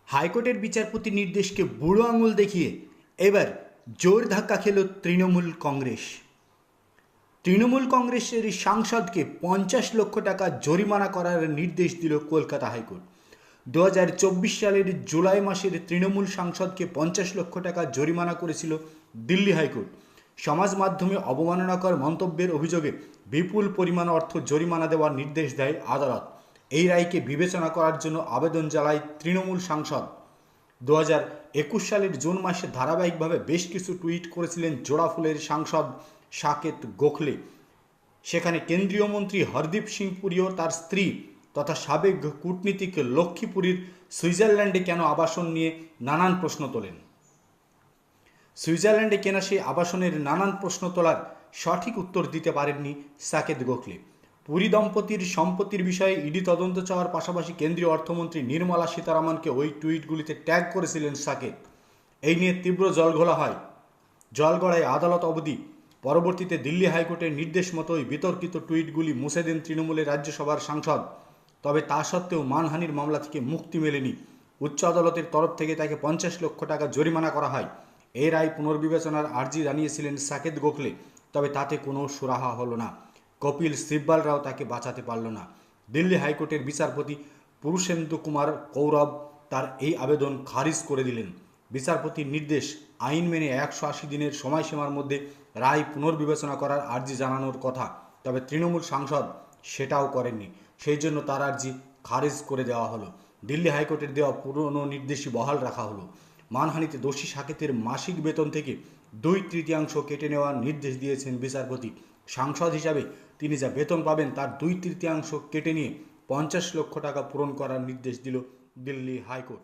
হাইকোর্টের বিচারপতি নির্দেশকে বুড়ো আঙুল দেখিয়ে এবার জোর ধাক্কা খেল তৃণমূল কংগ্রেস। তৃণমূল কংগ্রেসের সাংসদকে 50 লক্ষ টাকা জরিমানা করার নির্দেশ দিল কলকাতা হাইকোর্ট। 2024 সালের জুলাই মাসের তৃণমূল সাংসদকে 50 লক্ষ টাকা জরিমানা করেছিল দিল্লি হাইকোর্ট। সমাজ মাধ্যমে অবমাননাকর মন্তব্যের অভিযোগে বিপুল পরিমাণ অর্থ জরিমানা দেওয়ার নির্দেশ দেয় আদালত। এই রায়কে বিবেচনা করার জন্য আবেদন জানায় তৃণমূল সাংসদ। 2021 সালের জুন মাসে ধারাবাহিকভাবে বেশ কিছু টুইট করেছিলেন জোড়াফুলের সাংসদ সাকেত গোখলে। সেখানে কেন্দ্রীয় মন্ত্রী হরদীপ সিং পুরী ও তার স্ত্রী তথা সাবেক কূটনীতিক লক্ষ্মী পুরীর সুইজারল্যান্ডে কেন আবাসন নিয়ে নানান প্রশ্ন তোলেন। সুইজারল্যান্ডে কেনা সেই আবাসনের নানান প্রশ্ন তোলার সঠিক উত্তর দিতে পারেননি সাকেত গোখলে। পুরী দম্পতির সম্পত্তির বিষয়ে ইডি তদন্ত চাওয়ার পাশাপাশি কেন্দ্রীয় অর্থমন্ত্রী নির্মলা সীতারামনকে ওই টুইটগুলিতে ট্যাগ করেছিলেন সাকেত। এই নিয়ে তীব্র জলগড়ায় আদালত অবধি। পরবর্তীতে দিল্লি হাইকোর্টের নির্দেশ মতোই বিতর্কিত টুইটগুলি মুছে দেন তৃণমূলের রাজ্যসভার সাংসদ। তবে তা সত্ত্বেও মানহানির মামলা থেকে মুক্তি মেলেনি। উচ্চ আদালতের তরফ থেকে তাকে 50 লক্ষ টাকা জরিমানা করা হয়। এই রায় পুনর্বিবেচনার আর্জি জানিয়েছিলেন সাকেত গোখলে, তবে তাতে কোনো সুরাহা হলো না। কপিল সিব্বালরাও তাকে বাঁচাতে পারল না। দিল্লি হাইকোর্টের বিচারপতি পুরুষেন্দু কুমার কৌরব তার এই আবেদন খারিজ করে দিলেন। বিচারপতির নির্দেশ, আইন মেনে 180 দিনের সময়সীমার মধ্যে রায় পুনর্বিবেচনা করার আর্জি জানানোর কথা, তবে তৃণমূল সাংসদ সেটাও করেননি। সেই জন্য তার আর্জি খারিজ করে দেওয়া হলো। দিল্লি হাইকোর্টের দেওয়া পুরনো নির্দেশই বহাল রাখা হলো। মানহানিতে দোষী সাকেতের মাসিক বেতন থেকে 2/3 কেটে নেওয়ার নির্দেশ দিয়েছেন বিচারপতি। সাংসদ হিসাবে তিনি যা বেতন পাবেন তার 2/3 কেটে নিয়ে 50 লক্ষ টাকা পূরণ করার নির্দেশ দিল দিল্লি হাইকোর্ট।